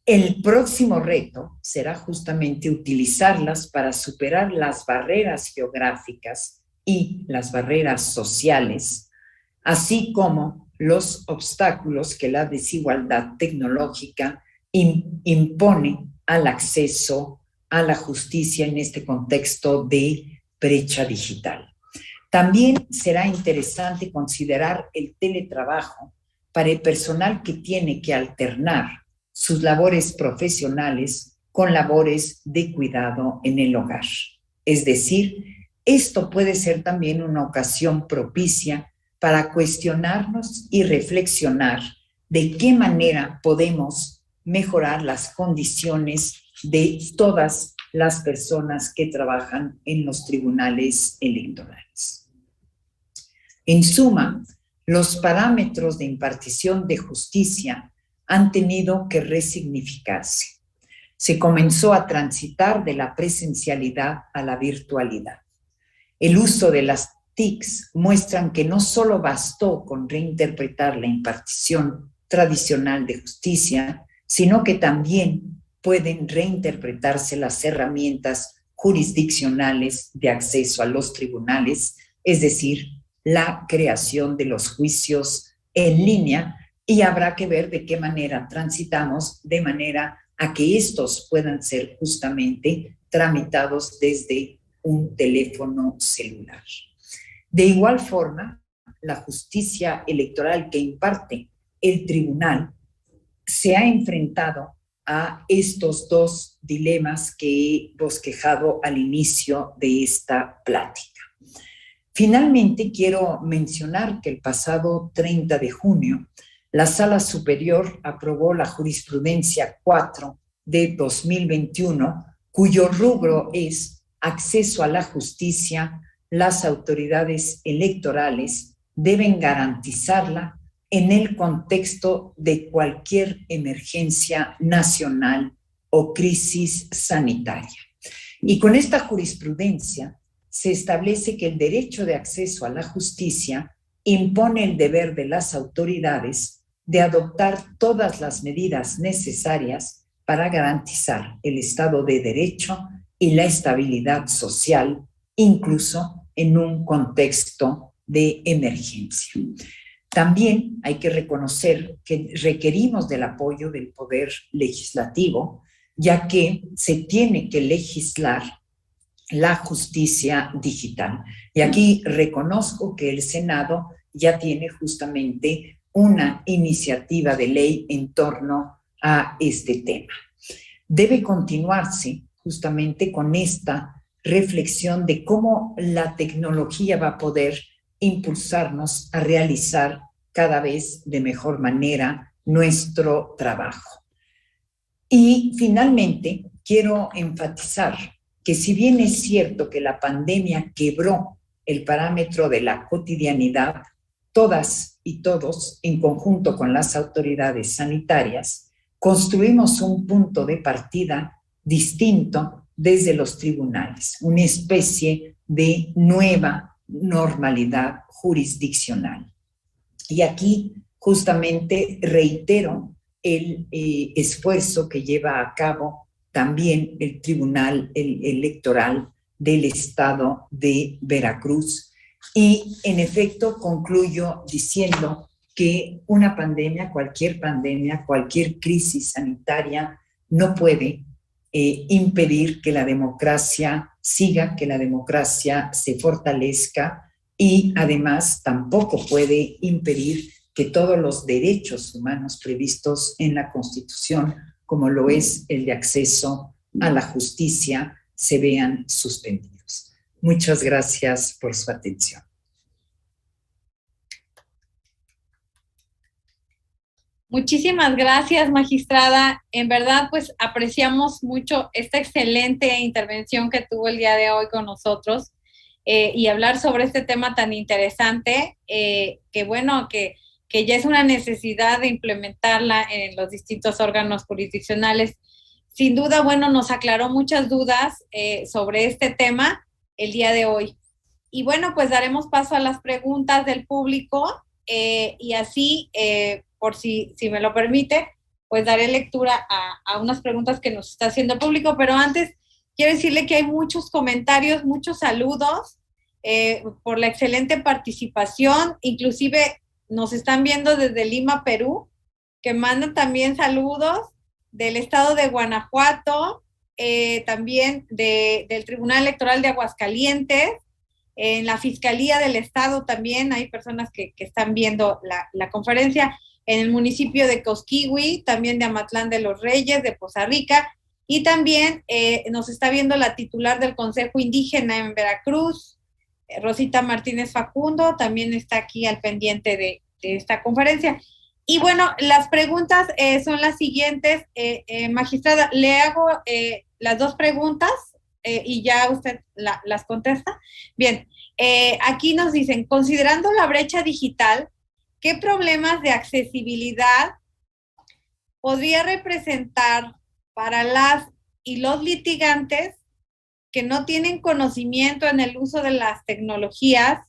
[SPEAKER 3] El próximo reto será justamente utilizarlas para superar las barreras geográficas y las barreras sociales, así como los obstáculos que la desigualdad tecnológica impone al acceso a la justicia en este contexto de brecha digital. También será interesante considerar el teletrabajo para el personal que tiene que alternar sus labores profesionales con labores de cuidado en el hogar. Es decir, esto puede ser también una ocasión propicia para cuestionarnos y reflexionar de qué manera podemos mejorar las condiciones de todas las personas que trabajan en los tribunales electorales. En suma, los parámetros de impartición de justicia han tenido que resignificarse. Se comenzó a transitar de la presencialidad a la virtualidad. El uso de las TICs muestran que no solo bastó con reinterpretar la impartición tradicional de justicia, sino que también pueden reinterpretarse las herramientas jurisdiccionales de acceso a los tribunales, es decir, la creación de los juicios en línea, y habrá que ver de qué manera transitamos de manera a que estos puedan ser justamente tramitados desde un teléfono celular. De igual forma, la justicia electoral que imparte el tribunal se ha enfrentado a estos dos dilemas que he bosquejado al inicio de esta plática. Finalmente, quiero mencionar que el pasado 30 de junio, la Sala Superior aprobó la jurisprudencia 4 de 2021, cuyo rubro es acceso a la justicia. Las autoridades electorales deben garantizarla en el contexto de cualquier emergencia nacional o crisis sanitaria. Y con esta jurisprudencia se establece que el derecho de acceso a la justicia impone el deber de las autoridades de adoptar todas las medidas necesarias para garantizar el Estado de Derecho y la estabilidad social, incluso en un contexto de emergencia. También hay que reconocer que requerimos del apoyo del Poder Legislativo, ya que se tiene que legislar la justicia digital. Y aquí reconozco que el Senado ya tiene justamente una iniciativa de ley en torno a este tema. Debe continuarse justamente con esta reflexión de cómo la tecnología va a poder impulsarnos a realizar cada vez de mejor manera nuestro trabajo. Y finalmente, quiero enfatizar que si bien es cierto que la pandemia quebró el parámetro de la cotidianidad, todas y todos, en conjunto con las autoridades sanitarias, construimos un punto de partida distinto desde los tribunales, una especie de nueva normalidad jurisdiccional. Y aquí justamente reitero el esfuerzo que lleva a cabo también el Tribunal Electoral del Estado de Veracruz. Y en efecto concluyo diciendo que una pandemia, cualquier crisis sanitaria no puede impedir que la democracia siga, que la democracia se fortalezca, y además tampoco puede impedir que todos los derechos humanos previstos en la Constitución, como lo es el de acceso a la justicia, se vean suspendidos. Muchas gracias por su atención.
[SPEAKER 1] Muchísimas gracias, magistrada. En verdad, pues apreciamos mucho esta excelente intervención que tuvo el día de hoy con nosotros y hablar sobre este tema tan interesante, que bueno, que ya es una necesidad de implementarla en los distintos órganos jurisdiccionales. Sin duda, bueno, nos aclaró muchas dudas sobre este tema el día de hoy. Y bueno, pues daremos paso a las preguntas del público y así, por si me lo permite, pues daré lectura a unas preguntas que nos está haciendo el público, pero antes quiero decirle que hay muchos comentarios, muchos saludos por la excelente participación, inclusive nos están viendo desde Lima, Perú, que mandan también saludos del estado de Guanajuato, también del Tribunal Electoral de Aguascalientes, en la Fiscalía del Estado también hay personas que están viendo la conferencia, en el municipio de Cosquigui, también de Amatlán de los Reyes, de Poza Rica, y también nos está viendo la titular del Consejo Indígena en Veracruz, Rosita Martínez Facundo, también está aquí al pendiente de esta conferencia. Y bueno, las preguntas son las siguientes. Magistrada, le hago las dos preguntas y ya usted las contesta. Bien, aquí nos dicen, considerando la brecha digital, ¿qué problemas de accesibilidad podría representar para las y los litigantes que no tienen conocimiento en el uso de las tecnologías,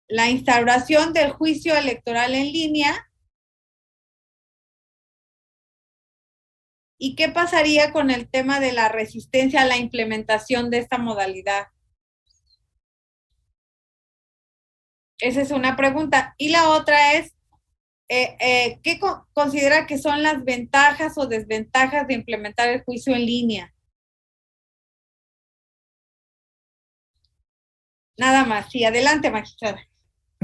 [SPEAKER 1] la instauración del juicio electoral en línea? ¿Y qué pasaría con el tema de la resistencia a la implementación de esta modalidad? Esa es una pregunta. Y la otra es, ¿qué considera que son las ventajas o desventajas de implementar el juicio en línea? Nada más. Sí, adelante, magistrada.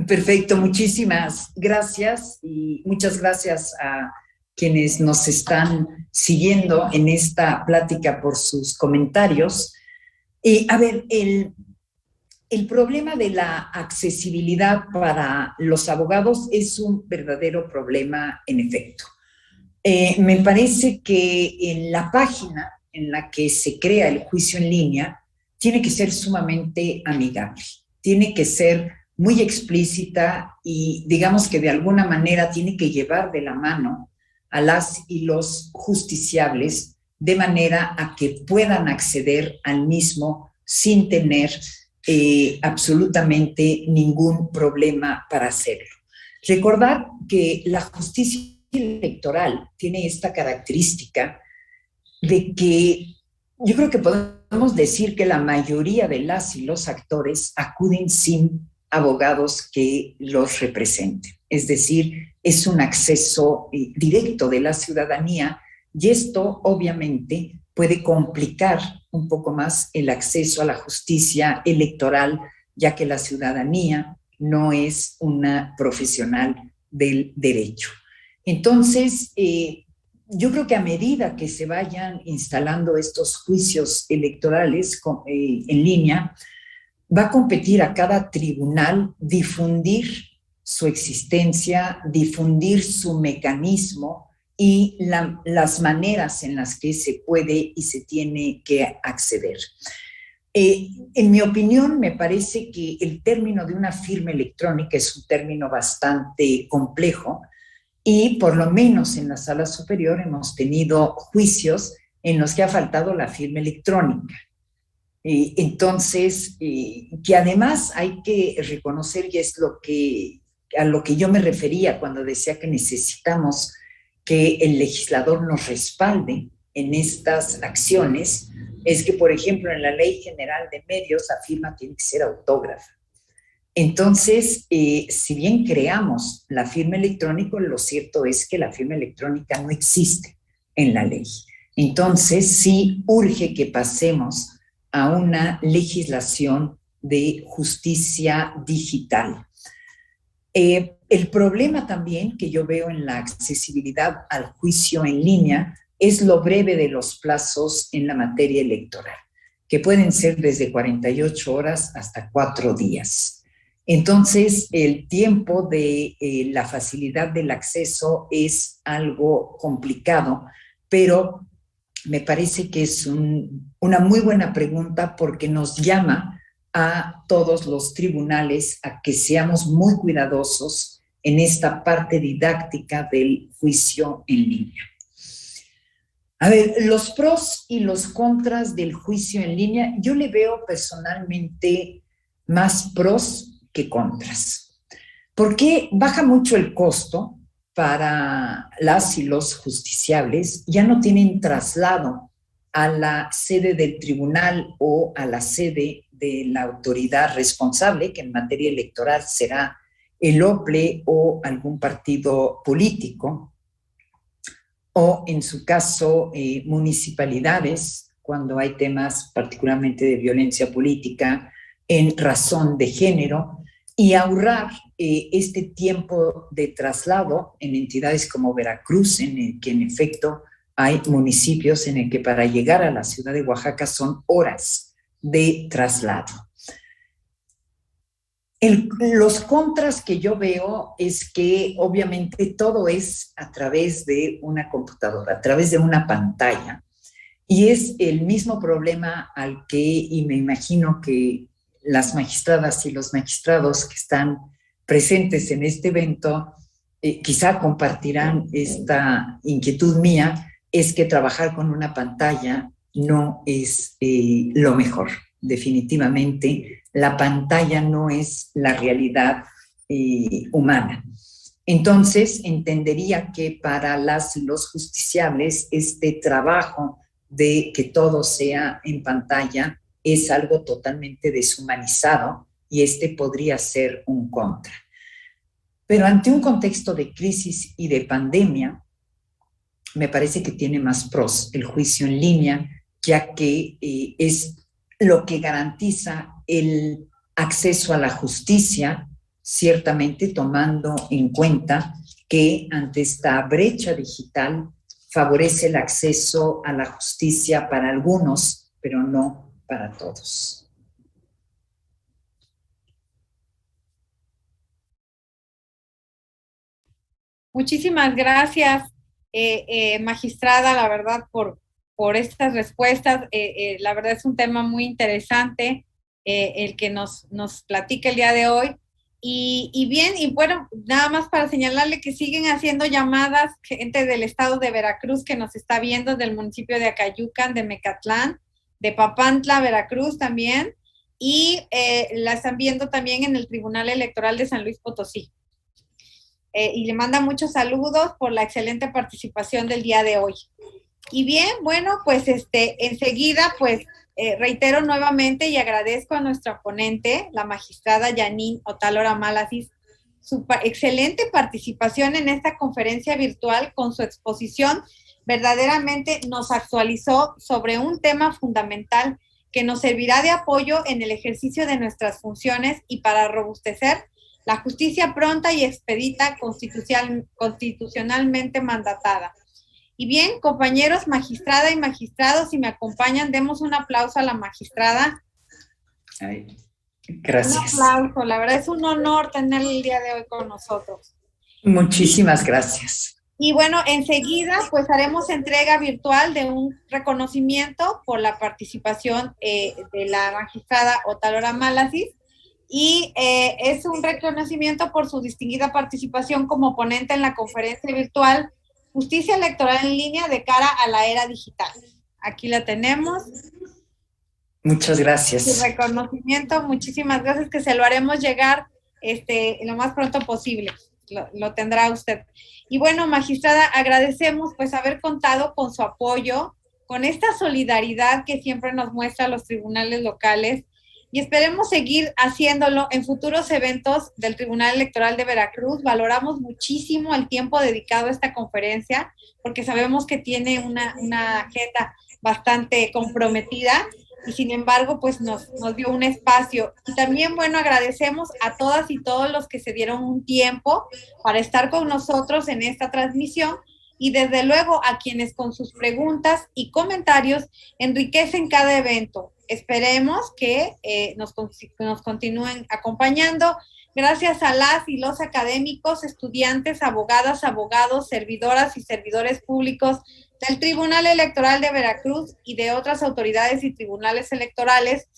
[SPEAKER 3] Perfecto, muchísimas gracias y muchas gracias a quienes nos están siguiendo en esta plática por sus comentarios. A ver, el problema de la accesibilidad para los abogados es un verdadero problema en efecto. Me parece que en la página en la que se crea el juicio en línea tiene que ser sumamente amigable, tiene que ser muy explícita y digamos que de alguna manera tiene que llevar de la mano a las y los justiciables de manera a que puedan acceder al mismo sin tener absolutamente ningún problema para hacerlo. Recordar que la justicia electoral tiene esta característica de que yo creo que podemos decir que la mayoría de las y los actores acuden sin abogados que los representen. Es decir, es un acceso directo de la ciudadanía y esto obviamente puede complicar un poco más el acceso a la justicia electoral, ya que la ciudadanía no es una profesional del derecho. Entonces, yo creo que a medida que se vayan instalando estos juicios electorales en línea, va a competir a cada tribunal difundir su existencia, difundir su mecanismo y las maneras en las que se puede y se tiene que acceder. En mi opinión, me parece que el término de una firma electrónica es un término bastante complejo y por lo menos en la sala superior hemos tenido juicios en los que ha faltado la firma electrónica. Entonces, que además hay que reconocer, y es a lo que yo me refería cuando decía que necesitamos que el legislador nos respalde en estas acciones, es que, por ejemplo, en la Ley General de Medios la firma tiene que ser autógrafa. Entonces, si bien creamos la firma electrónica, lo cierto es que la firma electrónica no existe en la ley. Entonces, sí urge que pasemos a una legislación de justicia digital. El problema también que yo veo en la accesibilidad al juicio en línea es lo breve de los plazos en la materia electoral, que pueden ser desde 48 horas hasta 4 días. Entonces, el tiempo de la facilidad del acceso es algo complicado, pero me parece que es una muy buena pregunta porque nos llama a todos los tribunales a que seamos muy cuidadosos en esta parte didáctica del juicio en línea. A ver, los pros y los contras del juicio en línea, yo le veo personalmente más pros que contras. Porque baja mucho el costo para las y los justiciables, ya no tienen traslado a la sede del tribunal o a la sede de la autoridad responsable, que en materia electoral será el OPLE o algún partido político, o en su caso municipalidades, cuando hay temas particularmente de violencia política en razón de género, y ahorrar este tiempo de traslado en entidades como Veracruz, en el que en efecto hay municipios en el que para llegar a la ciudad de Oaxaca son horas de traslado. Los contras que yo veo es que obviamente todo es a través de una computadora, a través de una pantalla, y es el mismo problema al que, y me imagino que las magistradas y los magistrados que están presentes en este evento quizá compartirán esta inquietud mía, es que trabajar con una pantalla no es lo mejor. Definitivamente, la pantalla no es la realidad humana. Entonces, entendería que para los justiciables este trabajo de que todo sea en pantalla es algo totalmente deshumanizado y este podría ser un contra. Pero ante un contexto de crisis y de pandemia, me parece que tiene más pros el juicio en línea, ya que es lo que garantiza el acceso a la justicia, ciertamente tomando en cuenta que ante esta brecha digital favorece el acceso a la justicia para algunos, pero no para todos.
[SPEAKER 1] Muchísimas gracias, magistrada, la verdad, por estas respuestas. La verdad es un tema muy interesante el que nos platica el día de hoy. Y bien, y bueno, nada más para señalarle que siguen haciendo llamadas gente del estado de Veracruz que nos está viendo, del municipio de Acayucan, de Mecatlán, de Papantla, Veracruz también, y la están viendo también en el Tribunal Electoral de San Luis Potosí. Y le manda muchos saludos por la excelente participación del día de hoy. Y bien, bueno, pues enseguida, pues reitero nuevamente y agradezco a nuestra ponente, la magistrada Janine Otálora Malasis, su excelente participación en esta conferencia virtual. Con su exposición verdaderamente nos actualizó sobre un tema fundamental que nos servirá de apoyo en el ejercicio de nuestras funciones y para robustecer la justicia pronta y expedita constitucionalmente mandatada. Y bien, compañeros, magistrada y magistrados, si me acompañan, demos un aplauso a la magistrada.
[SPEAKER 3] Ay, gracias.
[SPEAKER 1] Un aplauso, la verdad es un honor tenerla el día de hoy con nosotros.
[SPEAKER 3] Muchísimas gracias.
[SPEAKER 1] Y bueno, enseguida pues haremos entrega virtual de un reconocimiento por la participación de la magistrada Otálora Malasis, y es un reconocimiento por su distinguida participación como ponente en la conferencia virtual Justicia Electoral en Línea de cara a la era digital. Aquí la tenemos.
[SPEAKER 3] Muchas gracias.
[SPEAKER 1] Su reconocimiento, muchísimas gracias, que se lo haremos llegar lo más pronto posible. Lo tendrá usted. Y bueno, magistrada, agradecemos pues haber contado con su apoyo, con esta solidaridad que siempre nos muestra los tribunales locales, y esperemos seguir haciéndolo en futuros eventos del Tribunal Electoral de Veracruz. Valoramos muchísimo el tiempo dedicado a esta conferencia, porque sabemos que tiene una agenda bastante comprometida, y sin embargo, pues nos dio un espacio. Y también, bueno, agradecemos a todas y todos los que se dieron un tiempo para estar con nosotros en esta transmisión, y desde luego a quienes con sus preguntas y comentarios enriquecen cada evento. Esperemos que nos continúen acompañando. Gracias a las y los académicos, estudiantes, abogadas, abogados, servidoras y servidores públicos del Tribunal Electoral de Veracruz y de otras autoridades y tribunales electorales,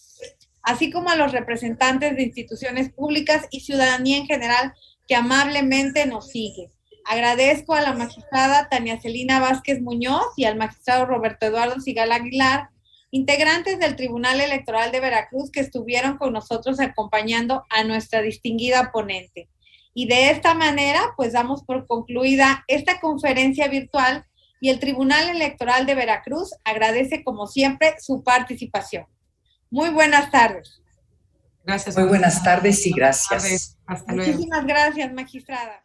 [SPEAKER 1] así como a los representantes de instituciones públicas y ciudadanía en general que amablemente nos sigue. Agradezco a la magistrada Tania Celina Vázquez Muñoz y al magistrado Roberto Eduardo Sigal Aguilar, integrantes del Tribunal Electoral de Veracruz, que estuvieron con nosotros acompañando a nuestra distinguida ponente. Y de esta manera, pues damos por concluida esta conferencia virtual, y el Tribunal Electoral de Veracruz agradece como siempre su participación. Muy buenas tardes.
[SPEAKER 3] Gracias. Muy buenas tardes y gracias.
[SPEAKER 1] Hasta luego. Muchísimas gracias, magistrada.